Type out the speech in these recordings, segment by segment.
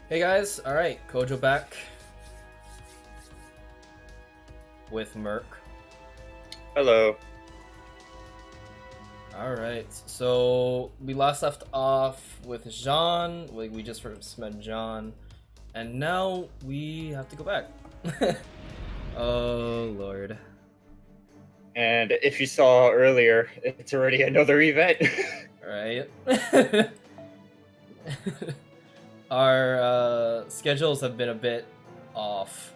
Hey guys, alright, Kojo back with Merc. Hello. Alright, so we last left off with Jean, we just first met Jean, and now we have to go back. Oh lord. And if you saw earlier, it's already another event. Right? Our schedules have been a bit off,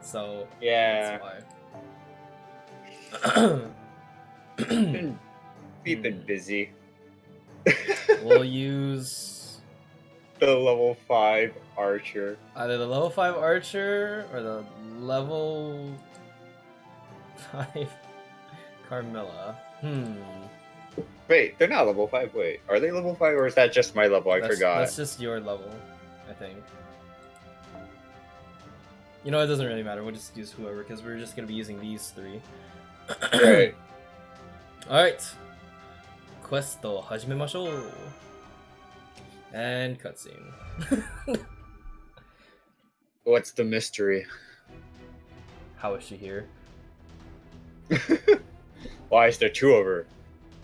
so Yeah. that's why. We've been busy. We'll use The level 5 archer. either the level 5 archer or the level 5 Carmilla. Wait, they're not level 5. Wait, are they level 5 or is that just my level? I forgot. That's just your level, I think. You know, it doesn't really matter. We'll just use whoever because we're just going to be using these three. Right. Alright. Questo hajimemashou. And cutscene. What's the mystery? How is she here? Why is there two of her?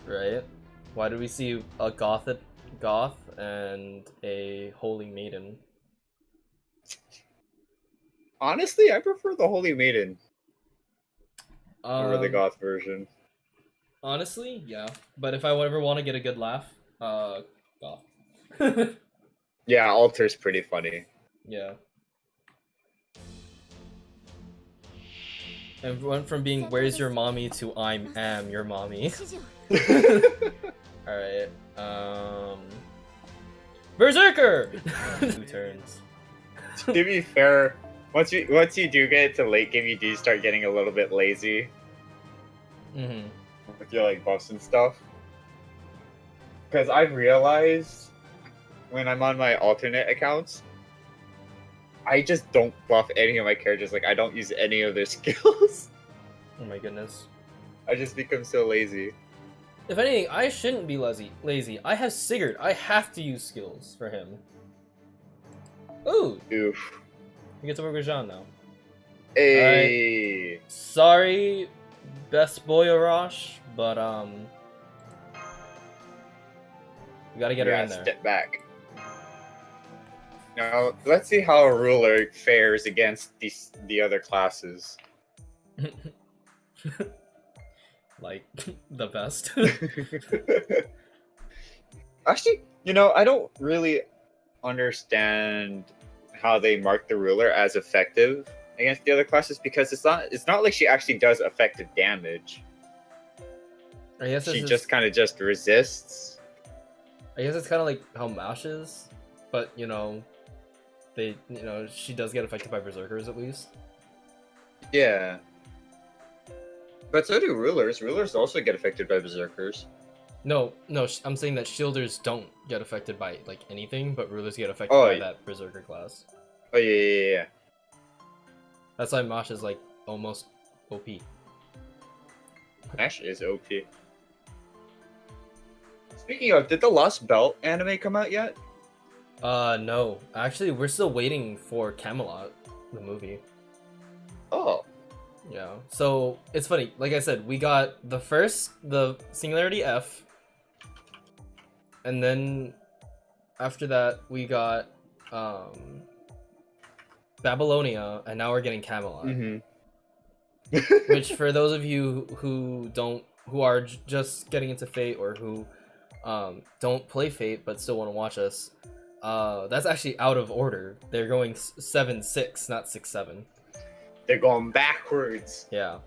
Right? Why do we see a goth and a holy maiden? Honestly, I prefer the Holy Maiden over the goth version. Honestly, yeah. But if I ever want to get a good laugh, goth. Yeah, Alter's pretty funny. Yeah. And went from being "Where's your mommy" to "I am your mommy." All right. Berserker. 2 turns. To be fair, once you do get to late game, you do start getting a little bit lazy with your like buffs and stuff. Because I've realized when I'm on my alternate accounts, I just don't buff any of my characters. Like I don't use any of their skills. Oh my goodness. I just become so lazy. If anything, I shouldn't be lazy. I have Sigurd. I have to use skills for him. Ooh. Oof. We get to work with Jean now. Hey. Right. Sorry, best boy Arash, but we gotta get her in there. Step back. Now let's see how a ruler fares against the other classes. Like the best. Actually, you know, I don't really understand how they mark the ruler as effective against the other classes because it's not like she actually does effective damage. I guess she just kind of just resists. I guess it's kind of like how Mash is, but you know, she does get affected by berserkers at least. Yeah. But so do rulers. Rulers also get affected by berserkers. No, I'm saying that shielders don't get affected by like anything, but rulers get affected by that berserker class. Oh yeah. That's why Mash is like almost OP. Mash is OP. Speaking of, did the Lost Belt anime come out yet? No. Actually, we're still waiting for Camelot, the movie. Oh. Yeah. So it's funny. Like I said, we got the Singularity F, and then after that we got Babylonia, and now we're getting Camelot. Which, for those of you who are just getting into Fate or who don't play Fate but still want to watch us, that's actually out of order. They're going 7-6, not 6-7. They're going backwards. Yeah.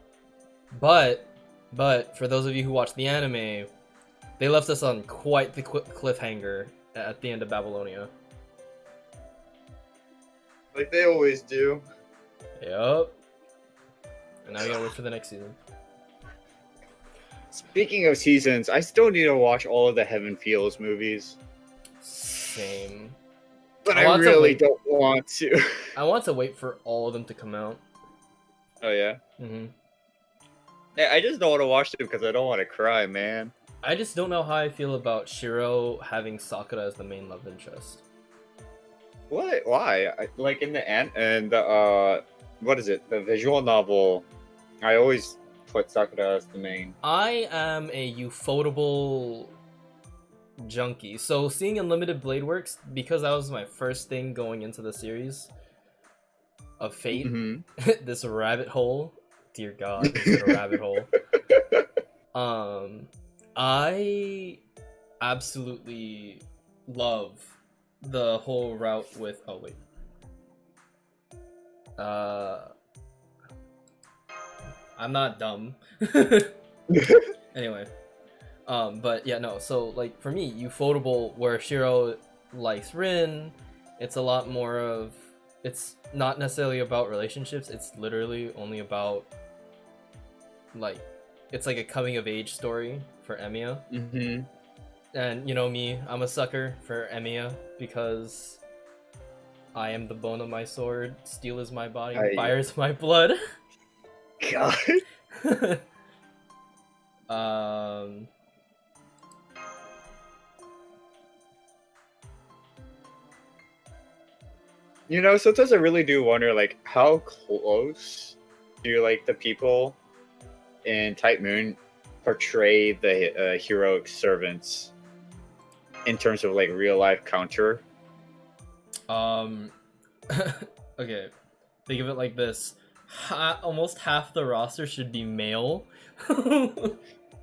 But for those of you who watch the anime, they left us on quite the cliffhanger at the end of Babylonia. Like they always do. Yup. And now we gotta wait for the next season. Speaking of seasons, I still need to watch all of the Heaven Feels movies. Same. But I really don't want to. I want to wait for all of them to come out. Oh yeah? Yeah, I just don't want to watch them because I don't want to cry, man. I just don't know how I feel about Shiro having Sakura as the main love interest. What? Why? Like in the end and the what is it? The visual novel. I always put Sakura as the main. I am a ufotable junkie. So seeing Unlimited Blade Works, because that was my first thing going into the series of Fate, this rabbit hole. Dear God, is it a rabbit hole? I absolutely love the whole route with. Oh wait. I'm not dumb. Anyway. But yeah, no. So like for me, Ufotable, where Shiro likes Rin, it's a lot more of. It's not necessarily about relationships. It's literally only about like, it's like a coming of age story for Emiya. And you know me, I'm a sucker for Emiya because I am the bone of my sword, steel is my body, fire is my blood. God. You know, sometimes I really do wonder, like, how close do like the people in Type Moon portray the heroic servants in terms of like real life counter. Okay, think of it like this: almost half the roster should be male.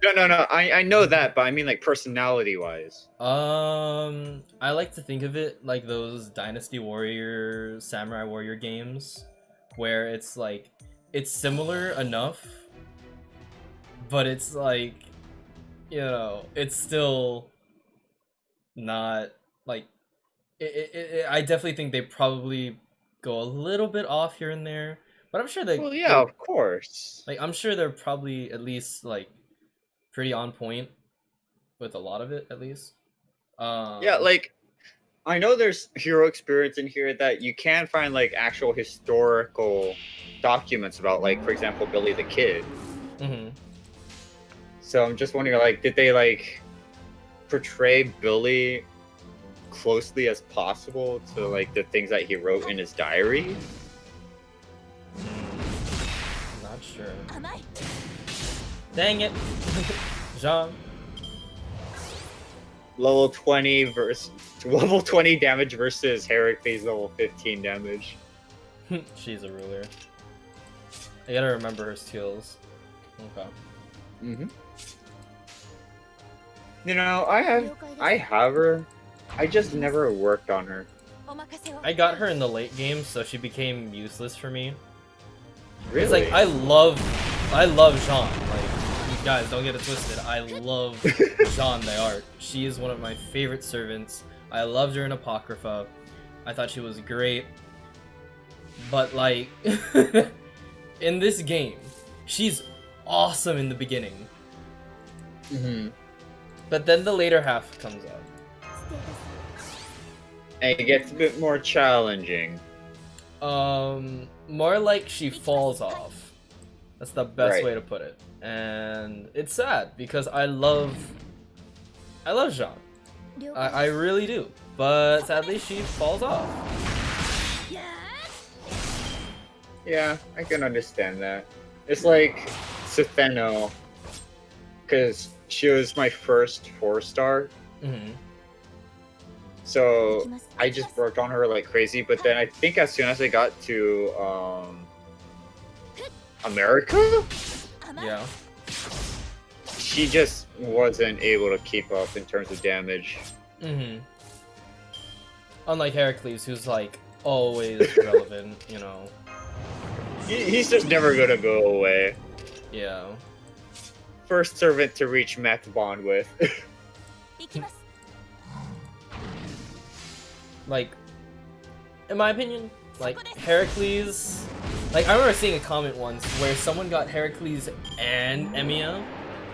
No. I know that, but I mean like personality wise. I like to think of it like those Dynasty Warrior, Samurai Warrior games, where it's like it's similar enough, but it's like, you know, it's still not like I definitely think they probably go a little bit off here and there, but I'm sure Well, yeah, of course. like I'm sure they're probably at least like pretty on point with a lot of it, at least. Yeah, like I know there's hero experience in here that you can find like actual historical documents about, like for example, Billy the Kid. So I'm just wondering, like, did they like portray Billy closely as possible to like the things that he wrote in his diary? Not sure. Dang it. Jean. Level 20 versus level 20 damage versus Heracles level 15 damage. She's a ruler. I gotta remember her skills. Okay. You know, I have her. I just never worked on her. I got her in the late game, so she became useless for me. Really? It's like I love Jean. Like, you guys, don't get it twisted. I love Jean the art. She is one of my favorite servants. I loved her in Apocrypha. I thought she was great. But like in this game, she's awesome in the beginning. But then the later half comes out. And it gets a bit more challenging. More like she falls off. That's the best way to put it. And it's sad because I love Jean. I really do. But sadly she falls off. Yeah, I can understand that. It's like Setheno, because she was my first 4-star. So I just worked on her like crazy, but then I think as soon as I got to America, yeah, she just wasn't able to keep up in terms of damage. Unlike Heracles, who's like always relevant, you know. He's just never gonna go away. Yeah. First servant to reach mech bond with. Like, in my opinion, like Heracles, like I remember seeing a comment once where someone got Heracles and Emiya.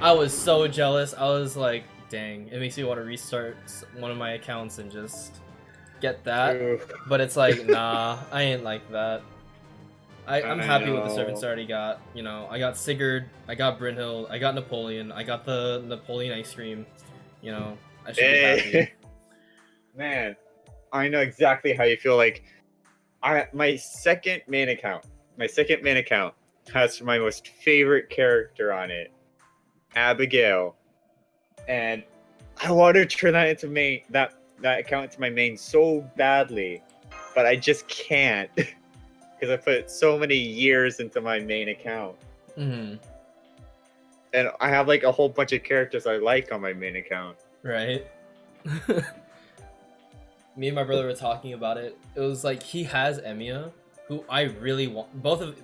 I was so jealous. I was like, dang, it makes me want to restart one of my accounts and just get that. But it's like, nah, I ain't like that. I'm happy with the servants I already got. You know, I got Sigurd, I got Brynhild, I got Napoleon, I got the Napoleon ice cream. You know, I should be happy. Man, I know exactly how you feel. Like, my second main account has my most favorite character on it, Abigail, and I want to turn that into that account into my main so badly, but I just can't because I put so many years into my main account. Mm-hmm. And I have like a whole bunch of characters I like on my main account. Right. Me and my brother were talking about it. It was like he has Emiya, who I really want.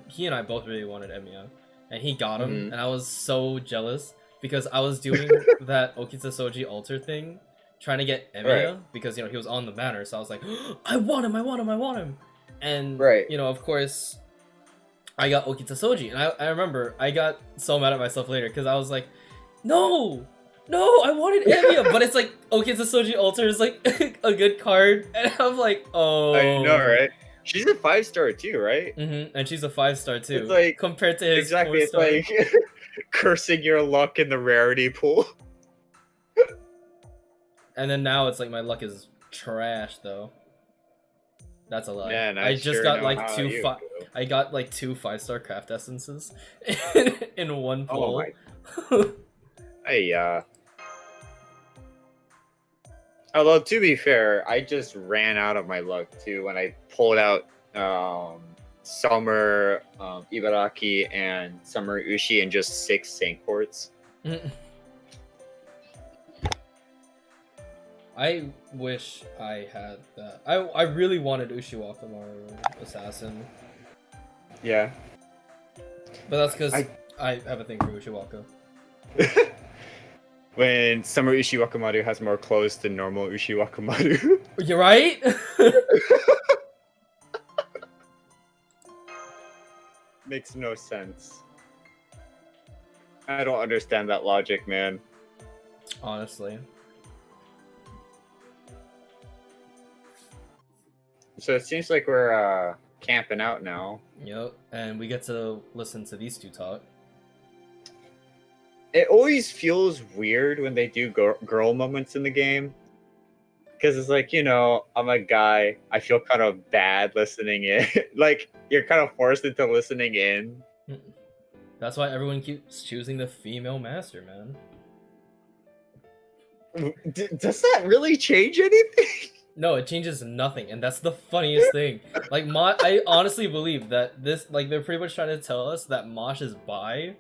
He and I both really wanted Emiya, and he got him, Mhm. and I was so jealous because I was doing that Okitsusoji altar thing, trying to get Right. Emiya because he was on the banner. So I was like, I want him, I want him, I want him, and Right. of course, I got Okitsusoji, and I remember I got so mad at myself later because I was like, no, no, I wanted Emiya, but it's like Okitsusoji Alter is like a good card, and I'm like, oh. I know, right? She's a 5-star too, right? And she's a 5-star too. It's like compared to his exactly. 4-star. It's like cursing your luck in the rarity pool. And then now it's like my luck is trash though. That's a lie. Man, I I just sure got know like how two. you feel. I got like 2 5-star craft essences in one Oh pull. my. Hey, although to be fair, I just ran out of my luck too when I pulled out Summer Ibaraki and Summer Ushi and just 6 Saint Ports. I wish I had that. I really wanted Ushiwaka Maru Assassin. Yeah. But that's because I have a thing for Ushiwaka. When Summer Ushi Wakamaru has more clothes than normal Ushi Wakamaru. You're right? Makes no sense. I don't understand that logic, man. Honestly. So it seems like we're camping out now. Yep, and we get to listen to these two talk. It always feels weird when they do girl moments in the game. Because it's like, I'm a guy. I feel kind of bad listening in. Like, you're kind of forced into listening in. That's why everyone keeps choosing the female master, man. Does that really change anything? No, it changes nothing, and that's the funniest thing. Like, I honestly believe that this, like, they're pretty much trying to tell us that Mosh is bi,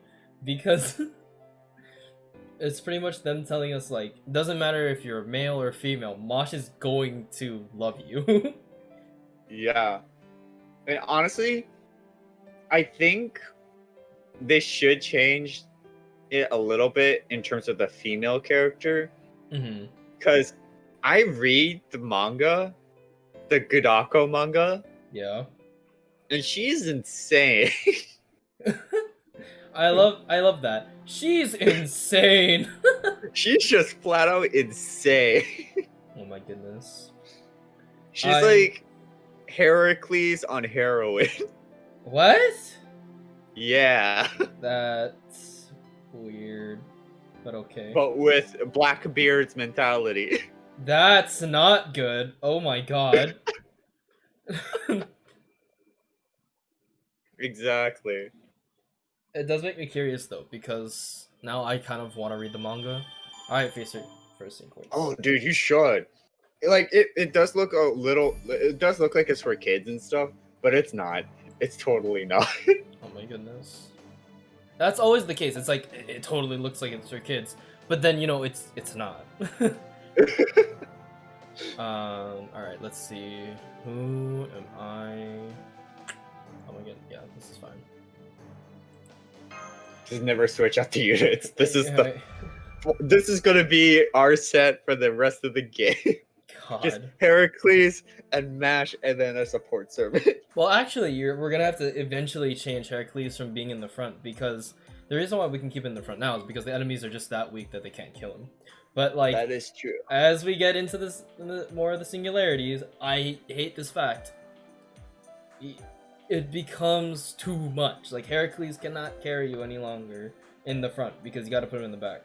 because it's pretty much them telling us, like, doesn't matter if you're male or female, Mosh is going to love you. Yeah. And honestly, I think they should change it a little bit in terms of the female character. Because I read the manga, the Gudako manga. Yeah. And she's insane. I love that. She's insane. She's just flat out insane. Oh my goodness. She's like Heracles on heroin. What? Yeah. That's weird, but okay. But with Blackbeard's mentality. That's not good. Oh my god. Exactly. It does make me curious though, because now I kind of want to read the manga. Alright, face it first sequence. Oh, dude, you should. Like, it does look a little. It does look like it's for kids and stuff, but it's not. It's totally not. Oh my goodness. That's always the case. It's like it totally looks like it's for kids, but then it's not. All right, let's see. Who am I? Oh my god, yeah, this is fine. Just never switch out the units. This is Right. This is gonna be our set for the rest of the game. God. Just Heracles and Mash, and then a support servant. Well, actually, we're gonna have to eventually change Heracles from being in the front, because the reason why we can keep him in the front now is because the enemies are just that weak that they can't kill him. But like, that is true. As we get into this, more of the singularities, I hate this fact. It becomes too much. Like, Heracles cannot carry you any longer in the front because you got to put him in the back.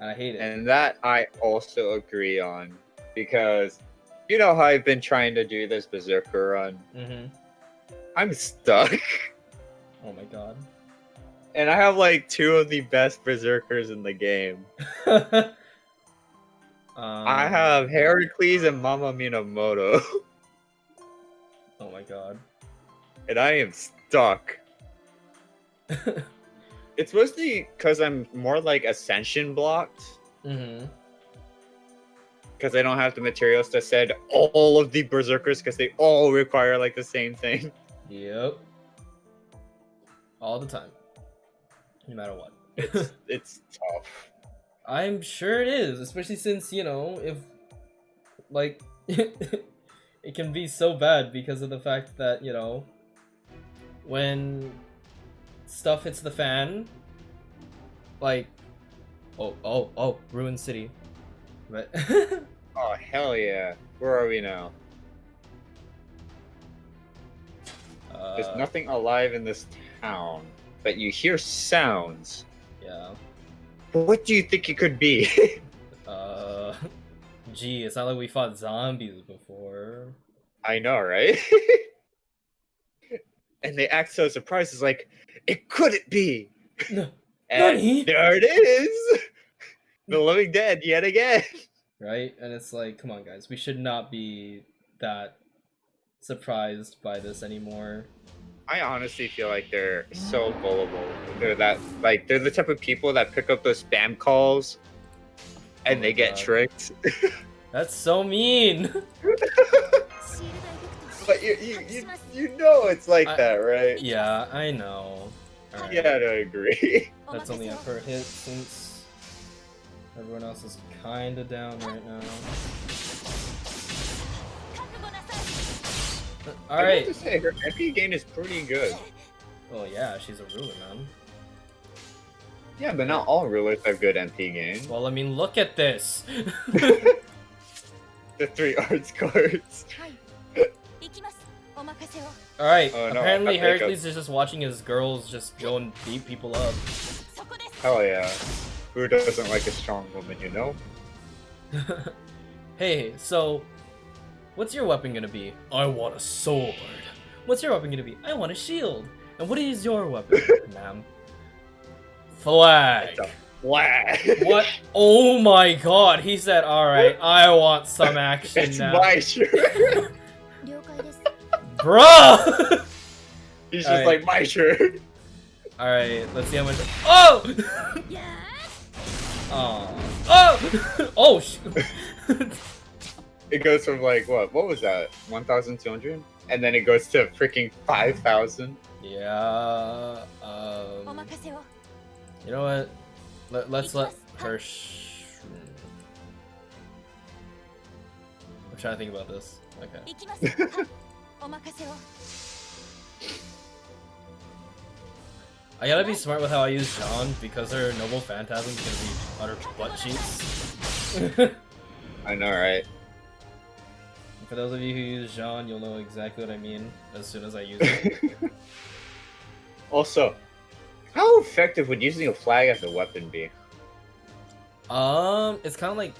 And I hate it. And that I also agree on. because you know how I've been trying to do this Berserker run. Mm-hmm. I'm stuck. Oh my god. And I have like 2 of the best Berserkers in the game. I have Heracles and Mama Minamoto. Oh my god. And I am stuck. It's mostly because I'm more like Ascension blocked. Mm-hmm. Because I don't have the materials to send all of the Berserkers because they all require like the same thing. Yep. All the time. No matter what. It's tough. I'm sure it is, especially since, you know, if like it can be so bad because of the fact that, you know, when stuff hits the fan, like oh, Ruined City. But Oh hell yeah. Where are we now? There's nothing alive in this town, but you hear sounds. Yeah. What do you think it could be? Gee, it's not like we fought zombies before. I know, right? And they act so surprised. It's like, it couldn't be. No. And Nani? there it is. The Living Dead yet again. Right? And it's like, come on, guys, we should not be that surprised by this anymore. I honestly feel like they're so gullible. They're the type of people that pick up those spam calls and they get tricked. That's so mean. But you know it's like that, right? Yeah, I know. Right. Yeah, I agree. That's only a per hit since everyone else is kinda down right now. Alright. I have to say, her MP gain is pretty good. Oh yeah, she's a ruler, man. Yeah, but not all rulers have good MP gain. Well, I mean, look at this. The 3 arts cards. Alright, Oh, no, apparently Heracles is just watching his girls just go and beat people up. Hell yeah. Who doesn't like a strong woman, you know? Hey, so what's your weapon gonna be? I want a sword. What's your weapon gonna be? I want a shield. And what is your weapon, ma'am? Flag. Flag. What? Oh my god, he said, alright, I want some action It's now. my shirt. Bruh! He's just like, my shirt. Alright, let's see how much. Oh! Oh! Oh! Oh! It goes from like, what was that? 1,200? And then it goes to freaking 5,000. Yeah. You know what? Let's let her. I'm trying to think about this. Okay. I gotta be smart with how I use Jean because her noble phantasm is gonna be utter butt cheeks. I know, right? For those of you who use Jean, you'll know exactly what I mean as soon as I use it. Also, how effective would using a flag as a weapon be? It's kind of like,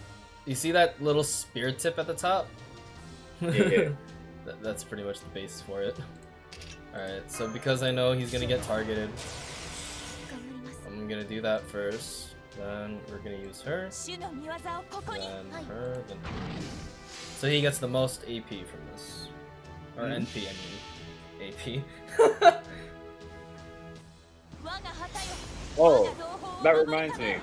you see that little spear tip at the top? Yeah. That's pretty much the basis for it. Alright, so because I know he's gonna get targeted, I'm gonna do that first. Then we're gonna use her. Then her, then her. So he gets the most AP from this. Or NP, I mean. AP. Oh, that reminds me.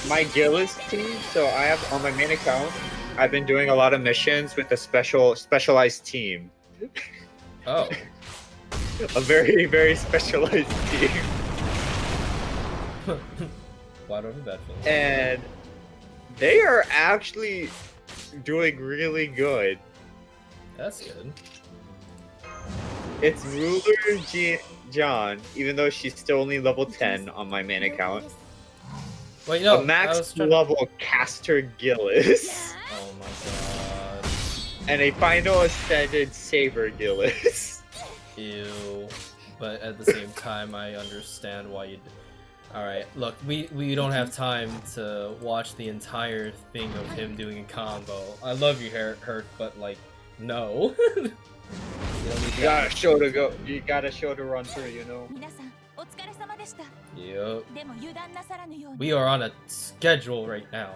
My Gillis team, so I have on my main account, I've been doing a lot of missions with a specialized team. Oh. A very, very specialized team. Why don't that feel? And they are actually doing really good. That's good. It's Ruler John, even though she's still only level 10 on my main account. Wait, no. A max level Caster Gillis. Oh my god. And a final ascended Saber Gillis. Ew. But at the same time, I understand why you'd. All right, look, we don't have time to watch the entire thing of him doing a combo. I love you, Herc, but like, no. You don't need You that gotta much show to screen go. time. You gotta show to run through. You know. Yep. We are on a schedule right now.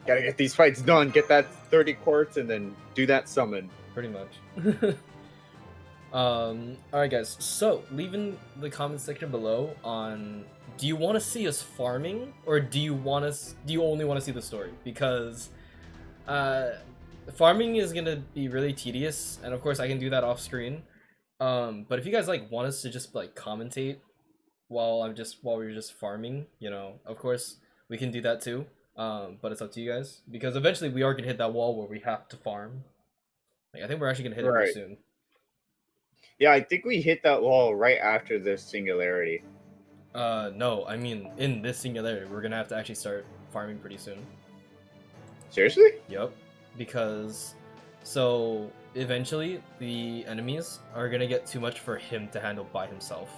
Gotta get these fights done. Get that 30 quartz and then do that summon. Pretty much. Alright guys, so leave in the comment section below on, do you want to see us farming, or do you only want to see the story? Because farming is gonna be really tedious, and of course I can do that off screen. But if you guys like want us to just like commentate while we're just farming, you know, of course we can do that too. But it's up to you guys, because eventually we are gonna hit that wall where we have to farm. Like, I think we're actually gonna hit it pretty soon. Yeah, I think we hit that wall right after this Singularity. No, I mean, in this Singularity, we're gonna have to actually start farming pretty soon. Seriously? Yep. Because, so, eventually, the enemies are gonna get too much for him to handle by himself.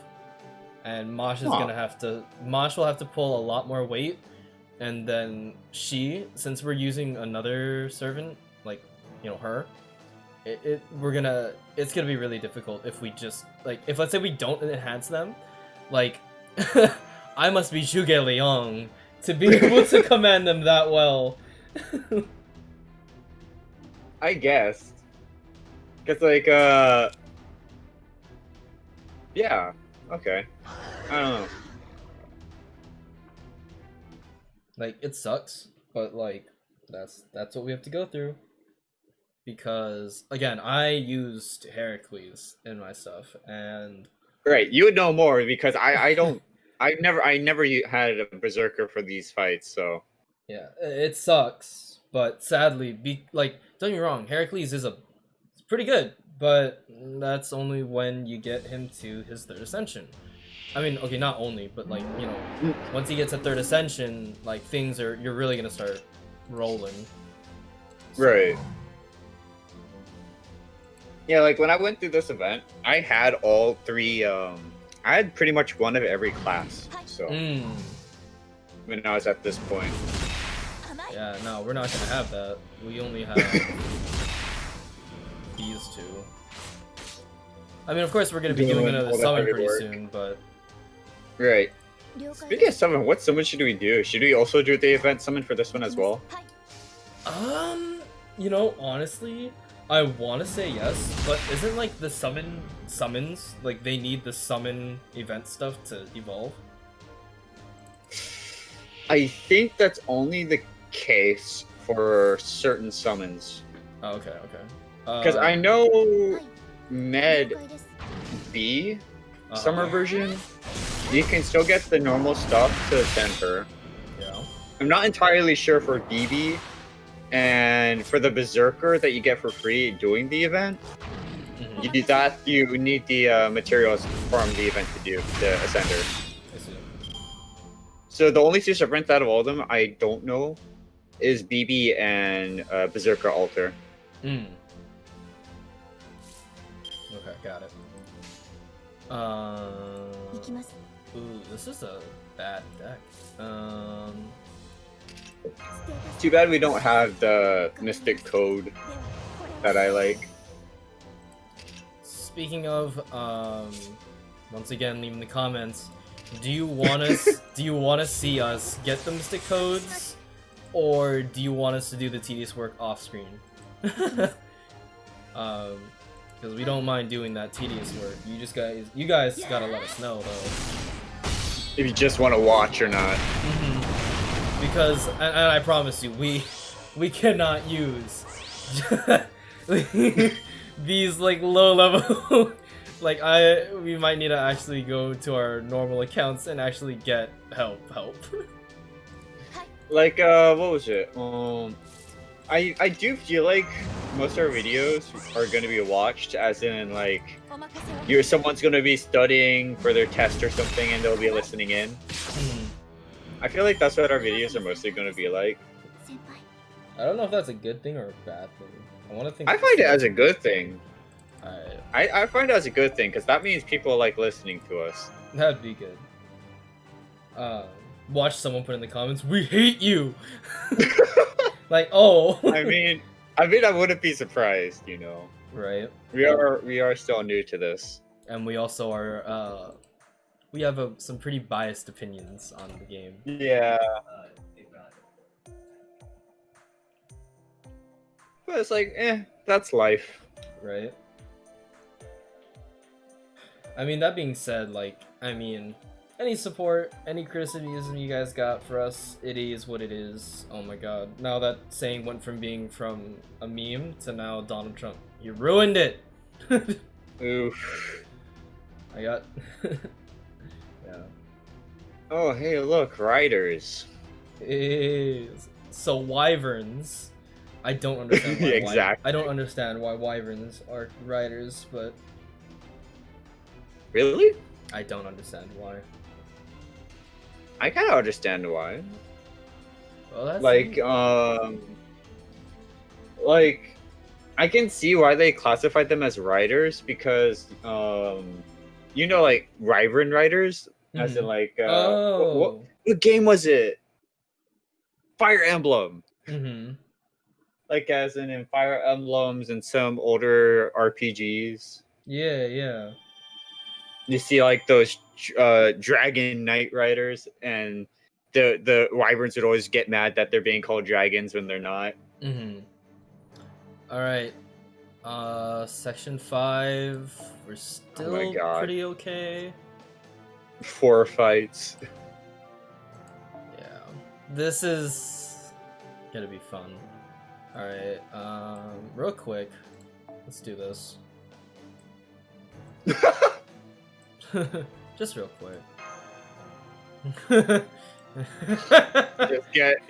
And Mosh is gonna have to, Mosh will have to pull a lot more weight, and then since we're using another servant, like, you know, her, it's gonna be really difficult if we just, like, if let's say we don't enhance them, like, I must be Zhuge Liang to be able to command them that well. I guess. Cause like, yeah, okay. I don't know. Like, it sucks, but like, that's what we have to go through. Because again, I used Heracles in my stuff, and right, you would know more because I don't. I never had a berserker for these fights, so yeah, it sucks. But sadly, don't get me wrong, Heracles is it's pretty good, but that's only when you get him to his third ascension. I mean, okay, not only, but like, you know, once he gets a third ascension, like, you're really gonna start rolling. So. Right. Yeah, like when I went through this event, I had all three. I had pretty much one of every class. So when I was at this point. Yeah, no, we're not gonna have that. We only have these two. I mean, of course, we're gonna be doing another summon pretty soon, but. Right. Speaking of summon, what summon should we do? Should we also do the event summon for this one as well? You know, honestly, I want to say yes, but isn't like the summons, like they need the summon event stuff to evolve? I think that's only the case for certain summons. Oh, okay, okay. Because I know Med B summer version, you can still get the normal stuff to send her. Yeah. I'm not entirely sure for BB. And for the Berserker that you get for free doing the event, you need the materials from the event to do the Ascender. I see. So the only two servants out of all of them I don't know is BB and Berserker Altar. Okay, got it. Ooh, this is a bad deck. Too bad we don't have the Mystic Code that I like. Speaking of, once again, leave in the comments. Do you want to see us get the Mystic Codes, or do you want us to do the tedious work off screen? Because we don't mind doing that tedious work. You guys gotta let us know though. If you just want to watch or not. Because, and I promise you, we cannot use these like low level. Like we might need to actually go to our normal accounts and actually get help. Like what was it? I do feel like most of our videos are going to be watched, as in like someone's going to be studying for their test or something, and they'll be listening in. I feel like that's what our videos are mostly going to be like. I don't know if that's a good thing or a bad thing. I find it as a good thing. Alright. I find it as a good thing, because that means people like listening to us. That'd be good. uh, watch someone put in the comments, "We hate you." Like, oh. I mean, I wouldn't be surprised. You know, Right. we are still new to this. And we also are we have some pretty biased opinions on the game. Yeah. But it's like, that's life. Right. I mean, that being said, like, I mean, any support, any criticism you guys got for us, it is what it is. Oh my god. Now that saying went from being from a meme to now Donald Trump. You ruined it! Oof. I got... yeah. Oh, hey, look, riders. Is... So, wyverns. I don't understand why Exactly. I don't understand why wyverns are riders, but... Really? I don't understand why. I kind of understand why. Well, that's Like, like, I can see why they classified them as riders because, you know, like wyvern riders, as in like, oh. what game was it? Fire Emblem. Mm-hmm. Like, as in Fire Emblems and some older RPGs. Yeah, yeah. You see like those dragon knight riders, and the wyverns would always get mad that they're being called dragons when they're not. Mm-hmm. All right. Section 5. We're still pretty okay. 4 fights. Yeah. This is gonna be fun. All right. Real quick, let's do this. Just real quick.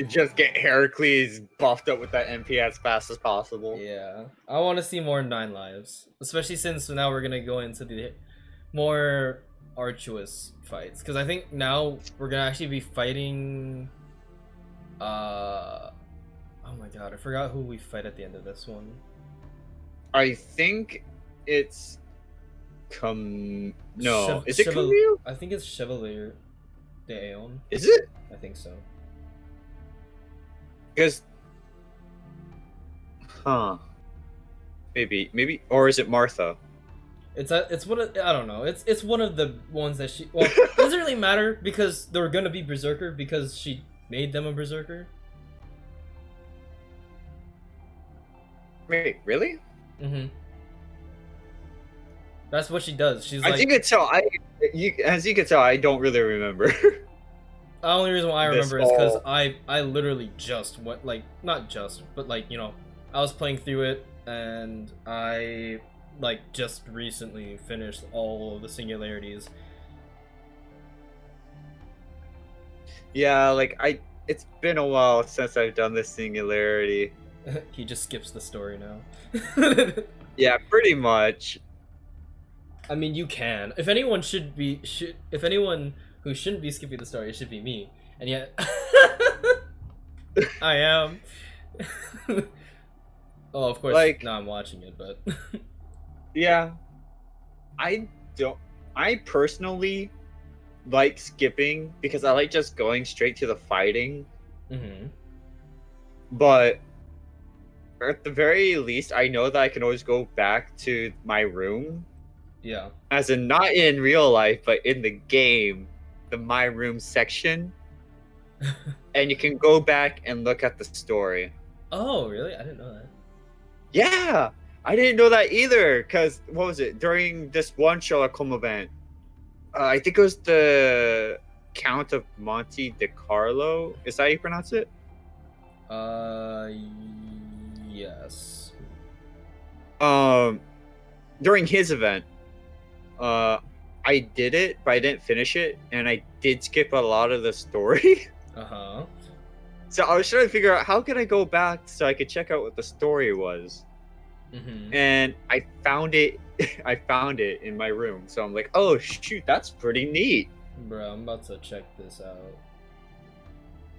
just get Heracles buffed up with that MP as fast as possible. Yeah, I want to see more 9 lives, especially since now we're gonna go into the more arduous fights. Because I think now we're gonna actually be fighting. Oh my god, I forgot who we fight at the end of this one. I think it's No, is it Chevalier? Camille? I think it's Chevalier de Aeon. Is it? I think so. Because, maybe, or is it Martha? It's one of, I don't know. It's one of the ones that she. Well, it doesn't really matter because they're gonna be berserker because she made them a berserker. Wait, really? Mm-hmm. That's what she does. She's like. As you can tell, as you can tell, I don't really remember. The only reason why I remember is because I literally just went, like, not just, but like, you know, I was playing through it and I like just recently finished all of the singularities. Yeah, like it's been a while since I've done this singularity. He just skips the story now. Yeah, pretty much. I mean, you can. If anyone if anyone who shouldn't be skipping the story, it should be me. And yet, I am. Oh, of course. Like, now I'm watching it, but yeah, I personally like skipping because I like just going straight to the fighting. Mm-hmm. But at the very least, I know that I can always go back to my room. Yeah. As in, not in real life, but in the game, the my room section. And you can go back and look at the story. Oh, really? I didn't know that. Yeah! I didn't know that either, because, what was it? During this one Sherlock Holmes event, I think it was the Count of Monte de Carlo. Is that how you pronounce it? Yes. During his event, I did it, but I didn't finish it, and I did skip a lot of the story. Uh-huh. So I was trying to figure out how could I go back so I could check out what the story was. Mm-hmm. And I found it. I found it in my room. So I'm like, oh shoot, that's pretty neat. Bro, I'm about to check this out.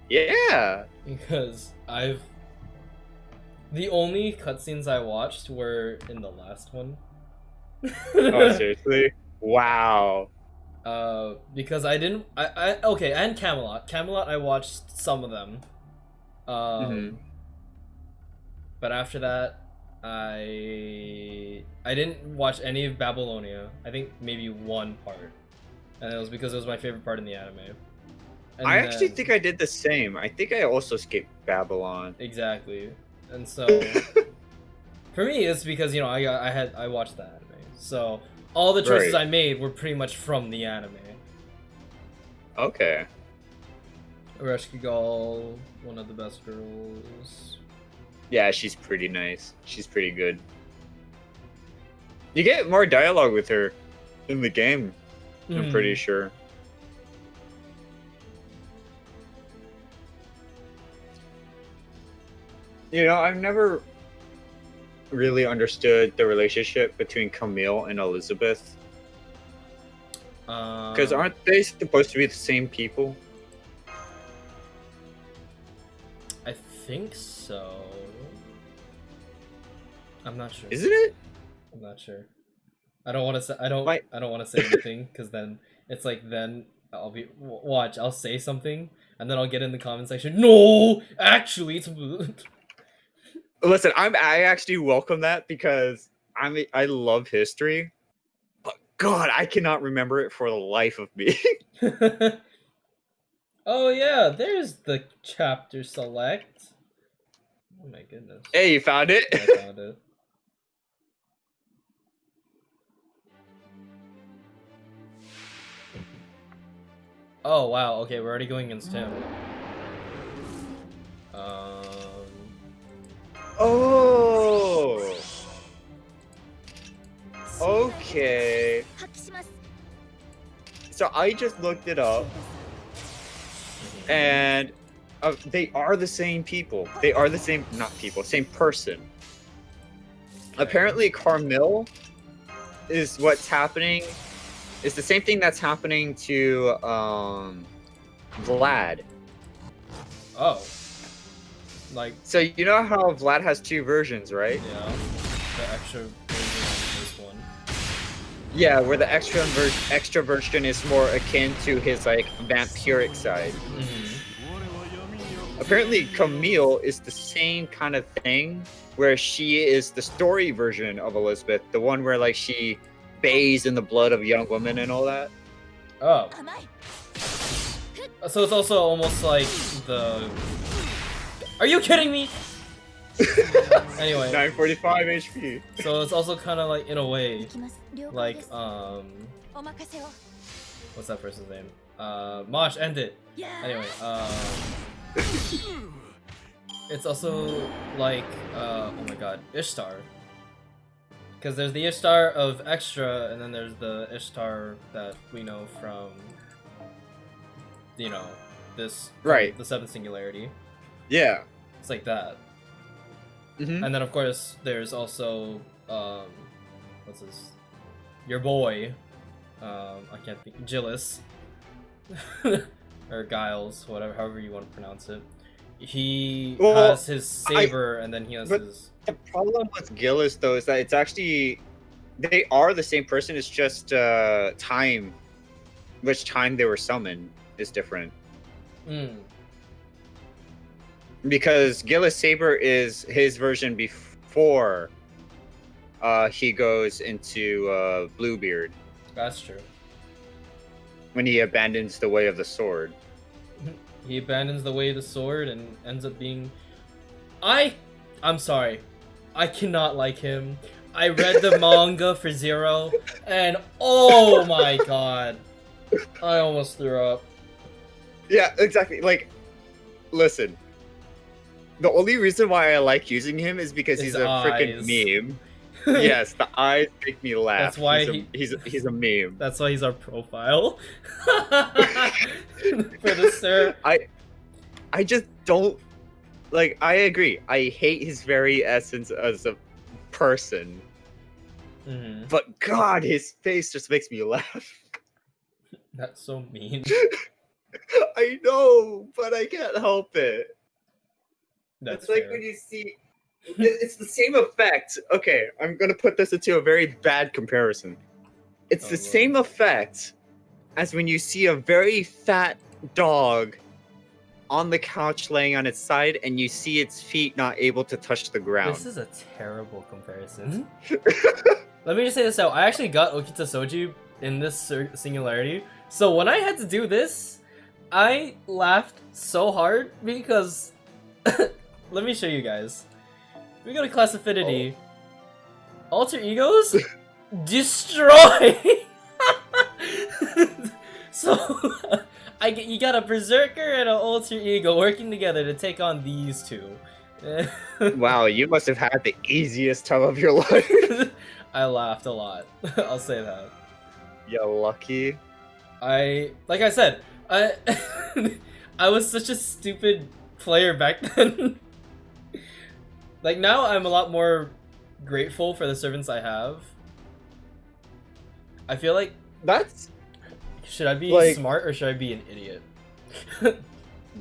Yeah. Because the only cutscenes I watched were in the last one. Oh, seriously? Wow. Because I didn't. Okay, and Camelot. Camelot, I watched some of them. But after that, I didn't watch any of Babylonia. I think maybe one part, and it was because it was my favorite part in the anime. And I actually think I did the same. I think I also skipped Babylon. Exactly, and so for me, it's because I watched the anime, so all the choices I made were pretty much from the anime. Okay. Ereshkigal, one of the best girls. Yeah, she's pretty nice. She's pretty good. You get more dialogue with her in the game, I'm pretty sure. You know, I've never really understood the relationship between Camille and Elizabeth. Because aren't they supposed to be the same people? I think so. I'm not sure. Isn't it? I'm not sure. I don't want to say. I don't want to say anything because then it's like I'll be watch. I'll say something and then I'll get in the comment section. No, actually, it's. Listen, I actually welcome that because I love history, but God, I cannot remember it for the life of me. Oh yeah, there's the chapter select. Oh my goodness. Hey, you found it? Yeah, I found it. Oh wow, okay, we're already going against him. Oh. Okay. So I just looked it up, and they are the same people. They are the same, not people, same person. Apparently, Carmille is what's happening. It's the same thing that's happening to Vlad. Oh. Like. So you know how Vlad has two versions, right? Yeah. The extra version of this one. Yeah, where the extra version is more akin to his like vampiric side. Apparently, Camille is the same kind of thing, where she is the story version of Elizabeth, the one where like she bathes in the blood of young women and all that. Oh. So it's also almost like the. Are you kidding me? Anyway. 945 HP. So it's also kind of like, in a way, like, what's that person's name? Mosh, end it. Anyway, it's also like, oh my god, Ishtar. Because there's the Ishtar of Extra, and then there's the Ishtar that we know from, this, right, the Seventh Singularity. Yeah. It's like that. And then, of course, there's also, what's his? Your boy. I can't think. Gillis. Or Giles, however you want to pronounce it. He has his saber, and then he has his... The problem with Gillis, though, is that it's actually... They are the same person, it's just time. Which time they were summoned is different. Because Gillis' saber is his version before he goes into Bluebeard. That's true. When he abandons the way of the sword. He abandons the way of the sword and ends up being... I'm sorry. I cannot like him. I read the manga for Zero, and oh my god. I almost threw up. Yeah, exactly. Like, listen. The only reason why I like using him is because he's a freaking meme. Yes, the eyes make me laugh. That's why he's a meme. That's why he's our profile. For the sir. I just don't like. I agree. I hate his very essence as a person. But God, his face just makes me laugh. That's so mean. I know, but I can't help it. That's it's like fair. when you see, it's the same effect. Okay, I'm gonna put this into a very bad comparison. It's the same effect as when you see a very fat dog on the couch laying on its side and you see its feet not able to touch the ground. This is a terrible comparison. Let me just say this out. I actually got Okita Soji in this Singularity. So when I had to do this, I laughed so hard because... Let me show you guys. We go to Class Affinity. Alter Egos? Destroy! So, you got a Berserker and an Alter Ego working together to take on these two. Wow, you must have had the easiest time of your life. I laughed a lot. I'll say that. You're lucky. Like I said, I was such a stupid player back then. Like now I'm a lot more grateful for the servants I have. I feel like should I be smart or should I be an idiot?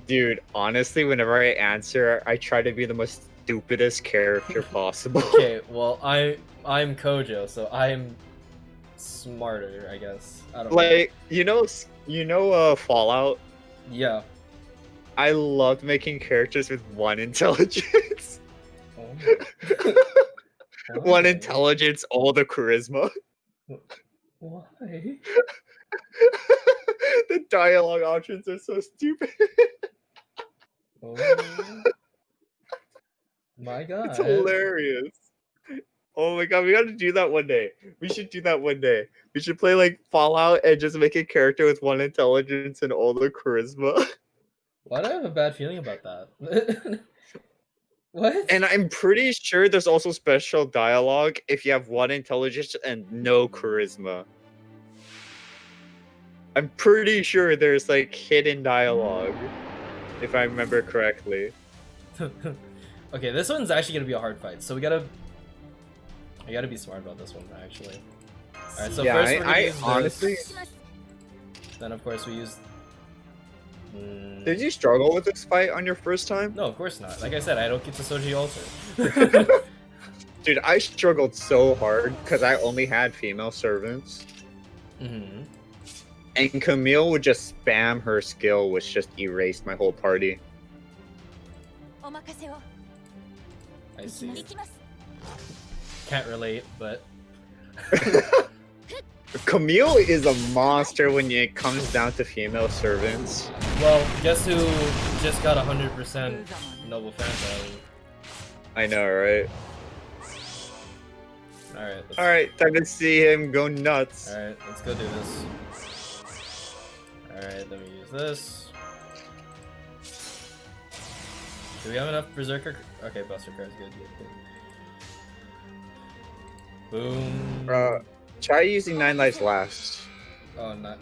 Dude, honestly, whenever I answer, I try to be the most stupidest character possible. Okay, well I'm Kojo, so I'm smarter, I guess. I don't know. You know Fallout? Yeah. I loved making characters with 1 intelligence. Oh. One intelligence, all the charisma. Why? The dialogue options are so stupid. Oh my god. It's hilarious. Oh my god, we gotta do that one day. We should do that one day. We should play like Fallout and just make a character with 1 intelligence and all the charisma. Why do I have a bad feeling about that? What? And I'm pretty sure there's also special dialogue if you have 1 intelligence and no charisma. I'm pretty sure there's like hidden dialogue, if I remember correctly. Okay, this one's actually gonna be a hard fight, so I gotta be smart about this one actually. Alright, so yeah, first we're gonna use honestly. this. Then of course we use. Did you struggle with this fight on your first time? No, of course not. Like I said, I don't get to Soji Alter. Dude, I struggled so hard because I only had female servants. Mm-hmm. And Camille would just spam her skill, which just erased my whole party. I see. Can't relate, but... Camille is a monster when it comes down to female servants. Well, guess who just got 100% Noble Phantasm? I know, right? Alright, time to see him go nuts. Alright, let's go do this. Alright, let me use this. Do we have enough Berserker? Okay, Buster cards, good. Boom. Try using 9 lives last.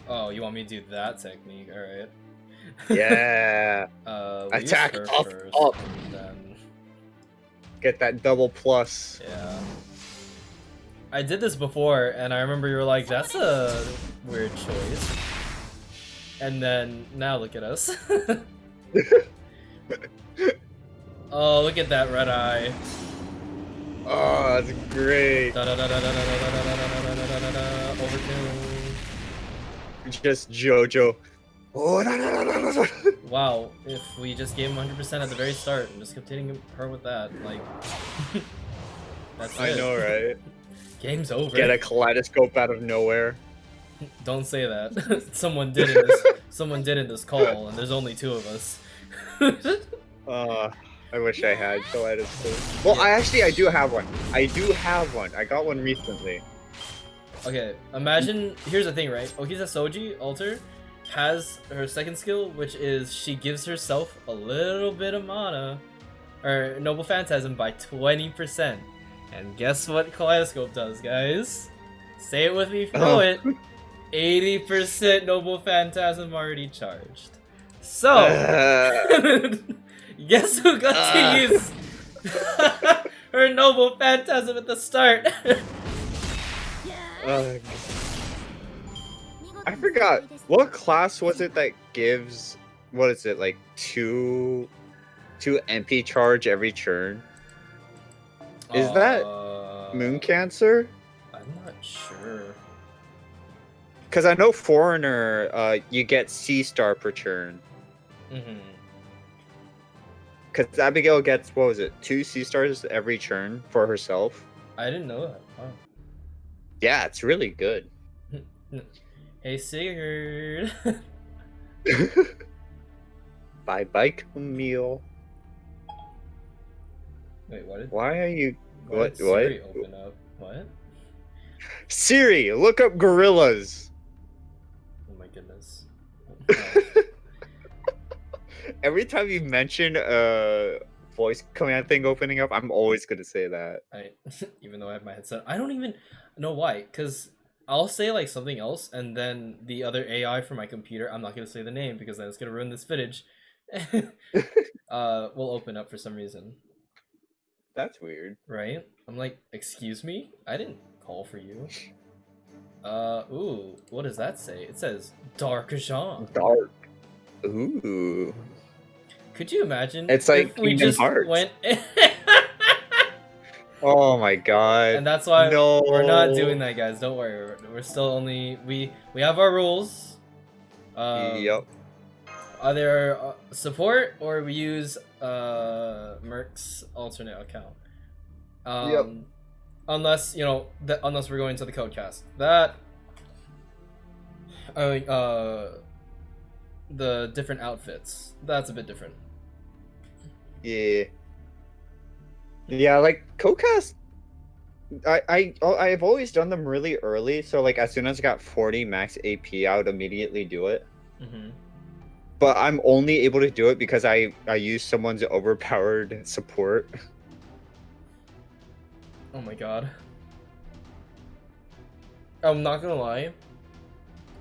Oh, you want me to do that technique? Alright. Yeah. Attack up. Then... Get that double plus. Yeah. I did this before, and I remember you were like, that's a weird choice. And then, now look at us. Oh, look at that red eye. Oh, that's great. Overkill. Just JoJo. Wow, if we just gave him 100% at the very start and just kept hitting her with that, like... That's it. I know, right? Game's over. Get a kaleidoscope out of nowhere. Don't say that. Someone did in this. Someone did in this call, and there's only 2 of us. I wish I had kaleidoscope. Well, I do have one. I got one recently. Okay, imagine. Here's the thing, right? Okita Soji Alter has her second skill, which is she gives herself a little bit of mana, or Noble Phantasm by 20%. And guess what Kaleidoscope does, guys? Say it with me if you know it. 80% Noble Phantasm already charged. So, guess who got to use her Noble Phantasm at the start? I forgot. What class was it that gives, what is it, like 2 MP charge every turn? Is that Moon Cancer? I'm not sure. Because I know Foreigner, you get C-star per turn. Mm-hmm. Because Abigail gets, what was it, 2 C-stars every turn for herself. I didn't know that. Wow. Yeah, it's really good. Hey, Sigurd. Bye-bye, Camille. Wait, what? Why are you... Why did Siri open up? What? Siri, look up gorillas. Oh my goodness. Every time you mention a voice command thing opening up, I'm always gonna say that. Even though I have my headset, I don't even know why. Cause I'll say like something else, and then the other AI for my computer, I'm not gonna say the name because then it's gonna ruin this footage. Will open up for some reason. That's weird. Right? I'm like, excuse me? I didn't call for you. Ooh, what does that say? It says Dark Jean. Dark. Ooh. Could you imagine It's like if we Kingdom just Hearts. went Oh my god. and that's why no. we're not doing that, guys. Don't worry. We're still only we have our rules. Yep. Either support or we use Merc's alternate account. Yep. Unless unless we're going to the codecast. That the different outfits. That's a bit different. Yeah. Yeah, like Codecast. I've always done them really early, so like as soon as I got 40 max AP, I would immediately do it. Mm-hmm. But I'm only able to do it because I use someone's overpowered support. Oh my god. I'm not gonna lie.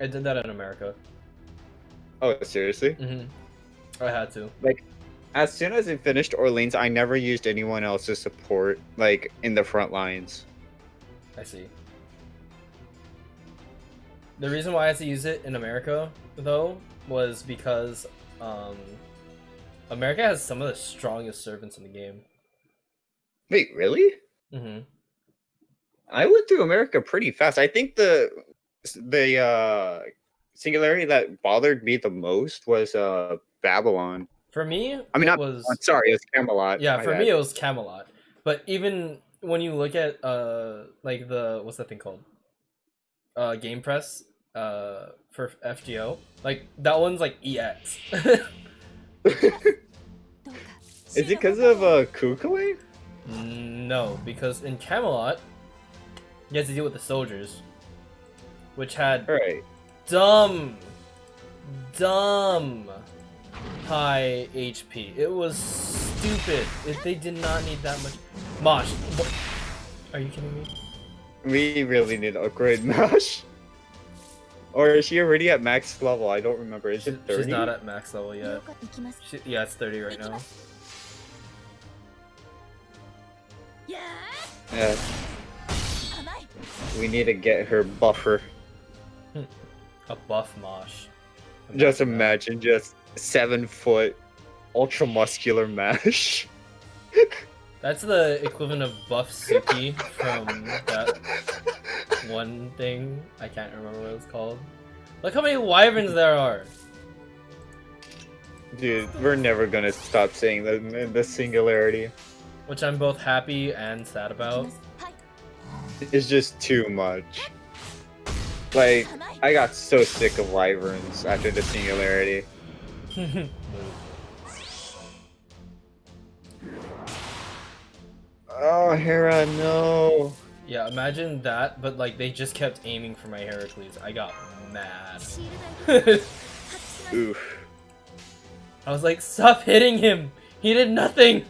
I did that in America. Oh, seriously? Mm-hmm. I had to. Like, as soon as I finished Orleans, I never used anyone else's support, like, in the front lines. I see. The reason why I had to use it in America, though, was because America has some of the strongest servants in the game. Wait, really? Mm-hmm. I went through America pretty fast. I think the Singularity that bothered me the most was Babylon. For me, I mean, it not was Babylon, sorry, it was Camelot. yeah. My For bad. me, it was Camelot. But even when you look at like the what's that thing called? Game Press for FGO, like that one's like EX. Is it because of Kukui? No, because in Camelot, you had to deal with the soldiers, which had Right. dumb high HP. It was stupid. They did not need that much. Mosh, are you kidding me? We really need to upgrade Mash. Or is she already at max level? I don't remember. Is it 30? She's not at max level yet. Yeah, it's 30 right now. Yeah. We need to get her buffer. A buff Mosh. Just imagine just 7 foot ultra muscular Mash. That's the equivalent of buff Suki from that one thing. I can't remember what it's called. Look how many wyverns there are. Dude, we're never gonna stop saying the Singularity. Which I'm both happy and sad about. It's just too much. Like, I got so sick of wyverns after the Singularity. Oh, Hera, no. Yeah, imagine that, but like they just kept aiming for my Heracles. I got mad. Oof. I was like, stop hitting him! He did nothing!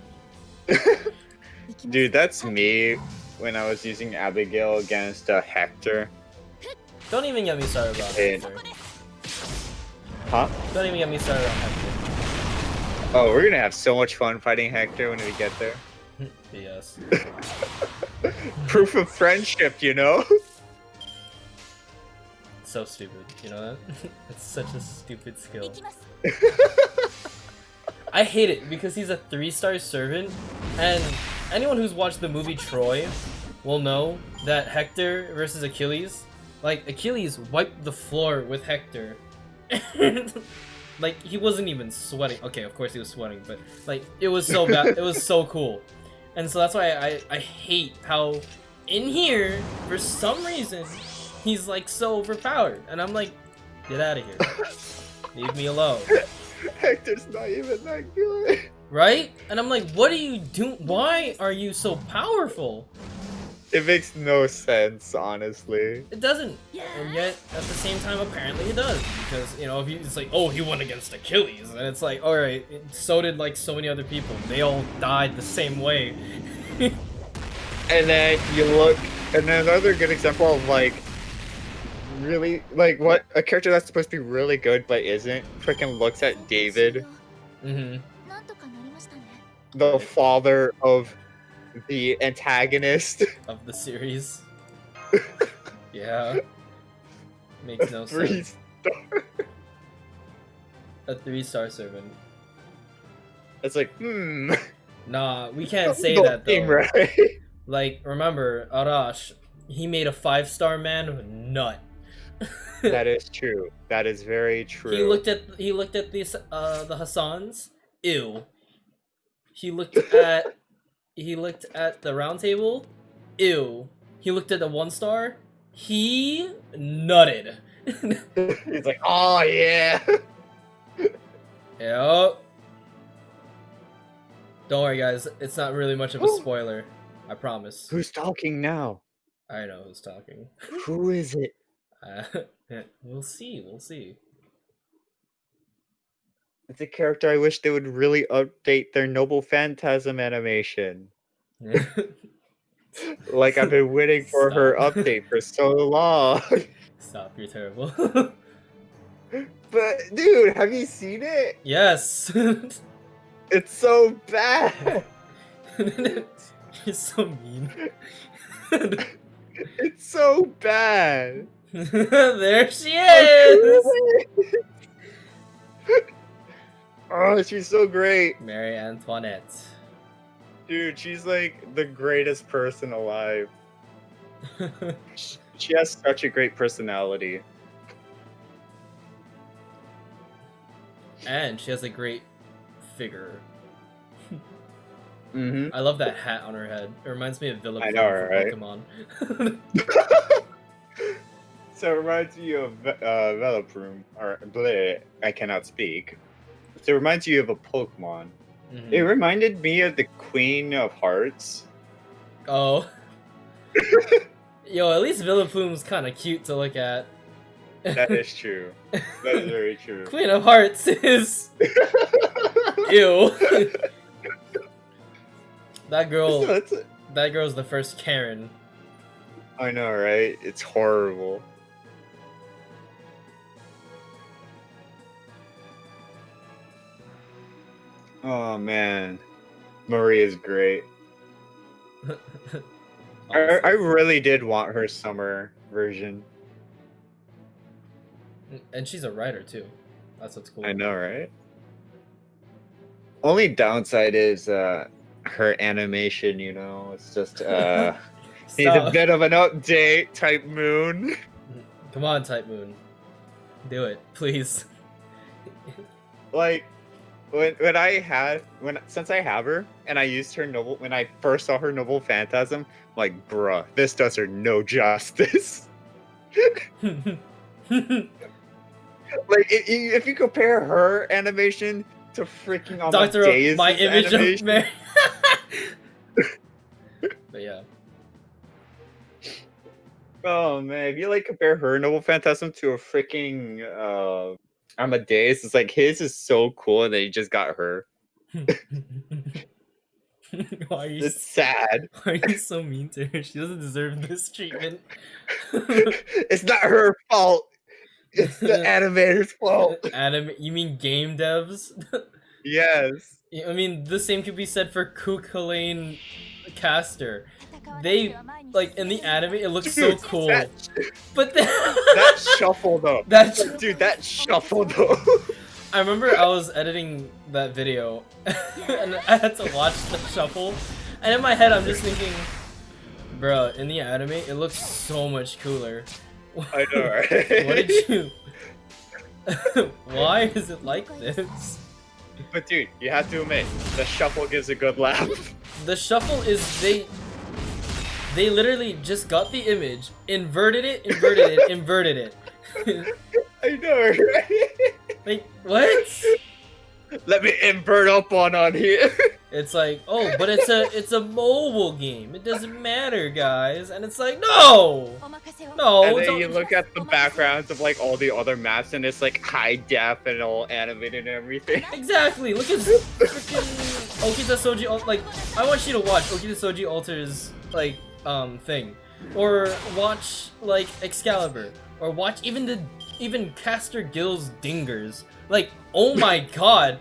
Dude, that's me when I was using Abigail against Hector. Don't even get me started on Hector. Huh? Don't even get me started on Hector. Oh, we're gonna have so much fun fighting Hector when we get there. Yes. Proof of friendship, you know? So stupid, you know that? It's such a stupid skill. I hate it because he's a 3-star servant, and anyone who's watched the movie Troy will know that Hector versus Achilles, Like, Achilles wiped the floor with Hector. Like, he wasn't even sweating. Okay, of course he was sweating, but, like, it was so bad. It was so cool. And so that's why I hate how in here, for some reason, he's, like, so overpowered. And I'm like, get out of here. Leave me alone. Hector's not even that good. Right? And I'm like, what are you doing? Why are you so powerful? It makes no sense, honestly. It doesn't. And yet, at the same time, apparently it does. Because, you know, if you, it's like, oh, he won against Achilles. And it's like, alright, so did, like, so many other people. They all died the same way. And then you look, and then another good example of, like, really, like, what a character that's supposed to be really good but isn't, freaking looks at David, Mm-hmm. the father of the antagonist Of the series. Yeah. Makes no sense. A 3-star servant. It's like, Nah, we can't say don't that, seem though. right. Like, remember, Arash, he made a 5-star man nut. That is true. That is very true. He looked at the Hassans. Ew. He looked at the round table. Ew. He looked at the 1-star. He nutted. He's like, oh yeah. Yep. Don't worry, guys. It's not really much of a spoiler. I promise. Who's talking now? I know who's talking. Who is it? We'll see. We'll see. It's a character I wish they would really update their Noble Phantasm animation. Like, I've been waiting for her update for so long. Stop, you're terrible. But, dude, have you seen it? Yes. It's so bad. You're so mean. It's so bad. There she is. Oh, she's so great. Mary Antoinette. Dude, she's like the greatest person alive. She has such a great personality. And she has a great figure. Mm-hmm. I love that hat on her head. It reminds me of Villa I know, from right? Pokemon. So it reminds you of Veloproom, or bleh, I cannot speak. So it reminds you of a Pokemon. Mm-hmm. It reminded me of the Queen of Hearts. Oh. Yo, at least Villaplume's kind of cute to look at. That is true. That is very true. Queen of Hearts is... Ew. That girl's the first Karen. I know, right? It's horrible. Oh man, Marie is great. I really did want her summer version. And she's a writer too. That's what's cool. I know, right? Only downside is her animation, you know, it's just needs a bit of an update, Type Moon. Come on, Type Moon. Do it, please. Like since I have her and I used her noble when I first saw her Noble Phantasm, I'm like, bruh, this does her no justice. Like if you compare her animation to freaking Dr. Amadeus' My Image animation, of Mary. But yeah. Oh man, if you like compare her Noble Phantasm to a freaking Amadeus, it's like his is so cool and then you just got her. Why are you It's sad. Why are you so mean to her? She doesn't deserve this treatment. It's not her fault. It's the animator's fault. You mean game devs? Yes. I mean, the same could be said for Kukulane Caster. They, like, in the anime, it looks so cool. But that shuffle though. Dude, that shuffle though. I remember I was editing that video, and I had to watch the shuffle, and in my head I'm just thinking, bro, in the anime, it looks so much cooler. I know, right? What did you? Why is it like this? But dude, you have to admit, the shuffle gives a good laugh. The shuffle is they literally just got the image, inverted it, inverted it. I know, right? Like, what? Let me invert up on here. It's like, oh, but it's a mobile game. It doesn't matter, guys. And it's like, no, no. And then you look at the backgrounds of like all the other maps, and it's like high def and all animated and everything. Exactly. Look at freaking Okita Soji. Like, I want you to watch Okita Soji Alter's like thing, or watch like Excalibur, or watch even Caster Gill's Dingers. Like, oh my god,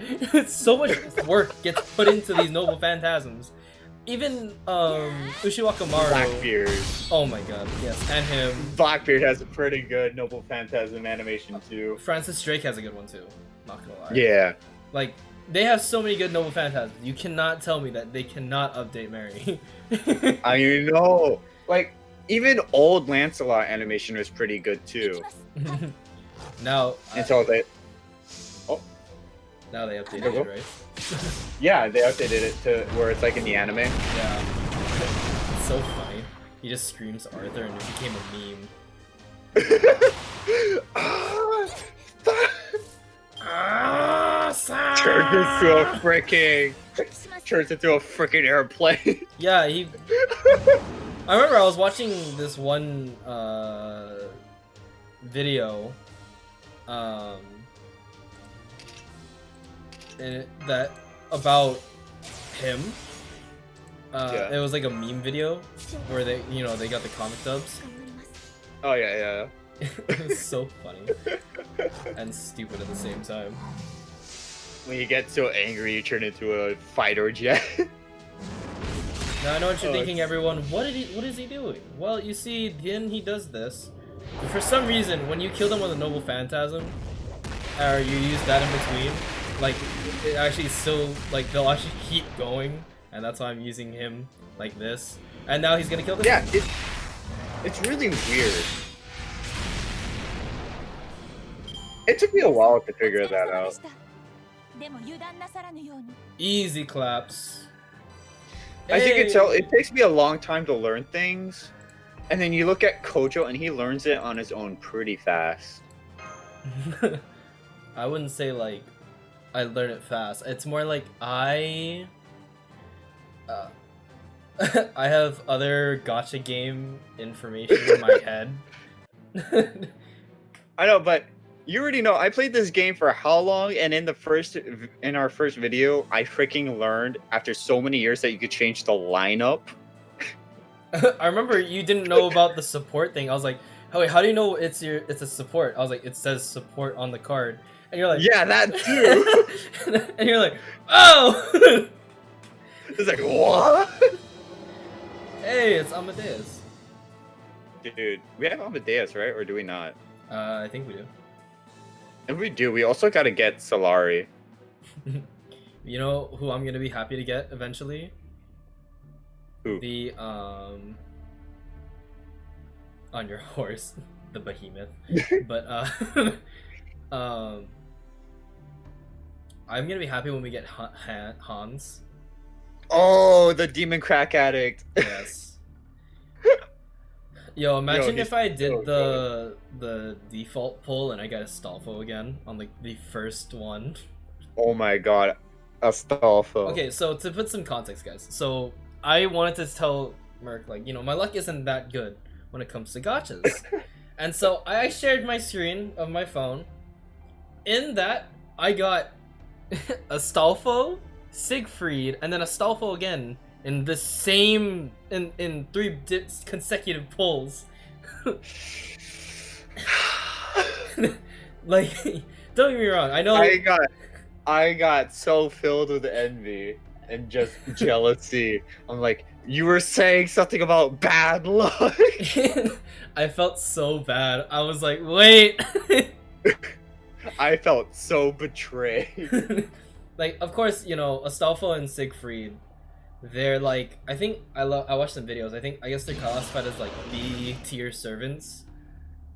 so much work gets put into these noble phantasms. Even Ushiwaka Maru. Blackbeard. Oh my god, yes, and him. Blackbeard has a pretty good Noble Phantasm animation too. Francis Drake has a good one too. Not gonna lie. Yeah. Like, they have so many good noble phantasms. You cannot tell me that they cannot update Mary. I know. Like, even old Lancelot animation was pretty good too. Now Until they. Now they updated it, right? Yeah, they updated it to where it's like in the anime. Yeah. It's so funny. He just screams Arthur and it became a meme. Turns into a freaking airplane. Yeah, I remember I was watching this one video that about him. It was like a meme video where they got the comic dubs. Oh yeah. It was so funny and stupid at the same time. When you get so angry, you turn into a fighter jet. Now I know what you're thinking, everyone. What is he doing? Well, you see, then he does this. But for some reason, when you kill them with a noble phantasm, or you use that in between, like, it actually still, like, they'll actually keep going, and that's why I'm using him like this. And now he's gonna kill this. Yeah, it's really weird. It took me a while to figure that out. Easy claps. As you can tell, it takes me a long time to learn things, and then you look at Kojo and he learns it on his own pretty fast. I wouldn't say like I learn it fast. It's more like I have other gacha game information in my head. I know, but you already know I played this game for how long, and in our first video, I freaking learned after so many years that you could change the lineup. I remember you didn't know about the support thing. I was like, "Oh wait, how do you know it's a support?" I was like, "It says support on the card," and you're like, "Yeah, that too." And you're like, "Oh!" It's like, what? Hey, it's Amadeus. Dude, we have Amadeus, right? Or do we not? I think we do. If we do, we also gotta get Solari. You know who I'm gonna be happy to get eventually? Who? The on your horse, the behemoth. But I'm gonna be happy when we get Hans. Oh, the demon crack addict. Yes. Yo, imagine if I did the default pull and I got Astolfo again on like the first one. Oh my god, Astolfo. Okay, so to put some context, guys. So I wanted to tell Merc, like, you know, my luck isn't that good when it comes to gachas. And so I shared my screen of my phone. In that, I got Astolfo, Siegfried, and then Astolfo again. In the same, in 3 consecutive pulls. Like, don't get me wrong, I know I got so filled with envy and just jealousy. I'm like, you were saying something about bad luck. I felt so bad. I was like, wait. I felt so betrayed. Like, of course, you know, Astolfo and Siegfried, they're like, I think I watched some videos. I guess they're classified as like B tier servants.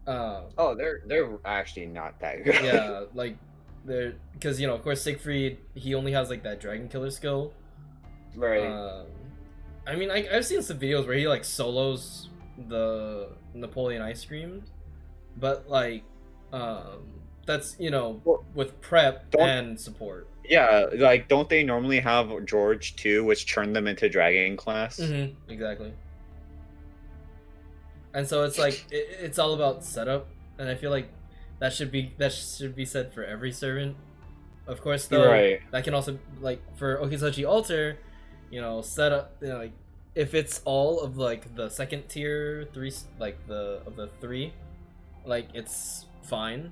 Oh, they're actually not that good. Yeah, like they're because of course Siegfried, he only has like that dragon killer skill. Right. Um, I mean, I've seen some videos where he like solos the Napoleon ice cream, but like, that's Well, with prep don't and support. yeah, like don't they normally have George too, which turned them into dragon class? Exactly. And so it's like it's all about setup, and I feel like that should be said for every servant. Of course, though, Right. that can also like for Okizachi Alter, setup. Like if it's all of like the second tier three, like the of the three, like it's fine.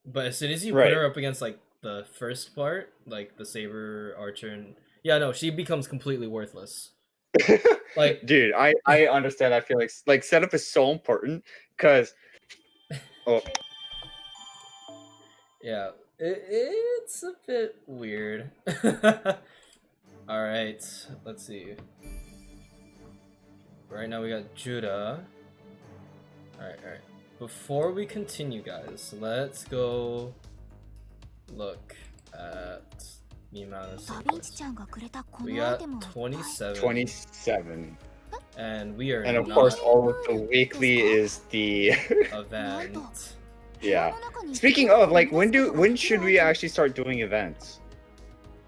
But as soon as you put Right. her up against like the first part, like the saber archer, and yeah, no, she becomes completely worthless. Like Dude, I understand. I feel like setup is so important because oh yeah, it's a bit weird. All right, let's see. Right now we got Judah. All right, all right. Before we continue, guys, let's go look at the amount of singles. We got 27, 27. and we are And of not course all of the weekly is the event. yeah. Speaking of, like when should we actually start doing events?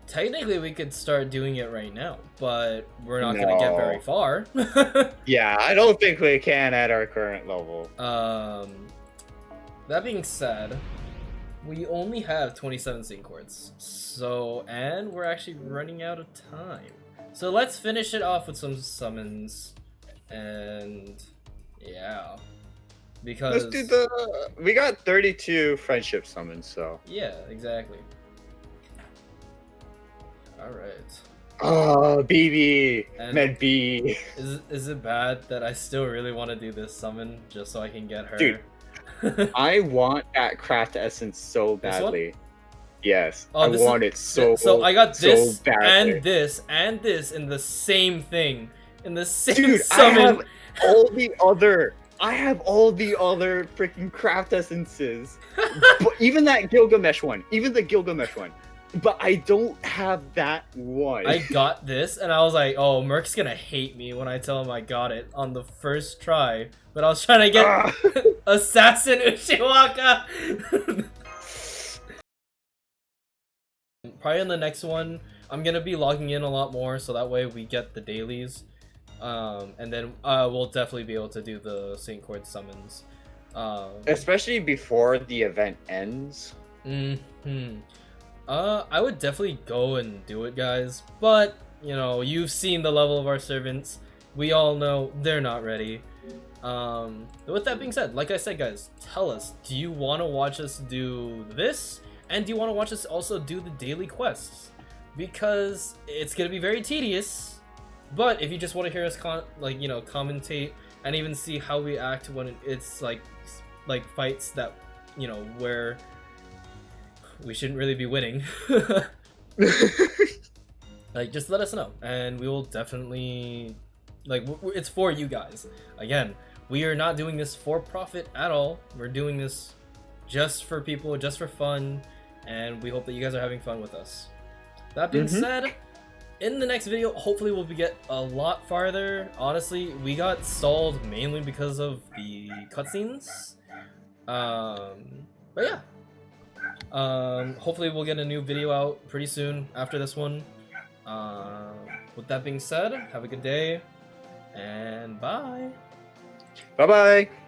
Technically, we could start doing it right now, but we're not gonna get very No. far. Yeah, I don't think we can at our current level. That being said, we only have 27 sync chords, and we're actually running out of time. So let's finish it off with some summons, and yeah, because Let's do we got 32 friendship summons, so yeah, exactly. All right. oh, BB, And Med B. is it bad that I still really want to do this summon just so I can get her? Dude, I want that craft essence so badly. Yes, I want it so. So I got this so badly. and this and this in the same thing, in the same Dude, summon. I have all the other freaking craft essences. But even that Gilgamesh one, even the Gilgamesh one. But I don't have that one. I got this, and I was like, oh, Merc's gonna hate me when I tell him I got it on the first try. But I was trying to get Assassin Ushiwaka! Probably in the next one, I'm gonna be logging in a lot more, so that way we get the dailies. And then we'll definitely be able to do the Saint Chord summons. Especially before the event ends. I would definitely go and do it, guys, but you've seen the level of our servants. We all know they're not ready. With that being said, like I said, guys, tell us, do you want to watch us do this? And do you want to watch us also do the daily quests? Because it's gonna be very tedious, but if you just want to hear us commentate and even see how we act when it's like fights that where we shouldn't really be winning. Like, just let us know, and we will definitely it's for you guys. Again, we are not doing this for profit at all. We're doing this just for people, just for fun, and we hope that you guys are having fun with us. That being said, in the next video, hopefully we'll get a lot farther. Honestly, we got stalled mainly because of the cutscenes. But yeah. Hopefully we'll get a new video out pretty soon after this one. With that being said, have a good day, and bye. Bye bye.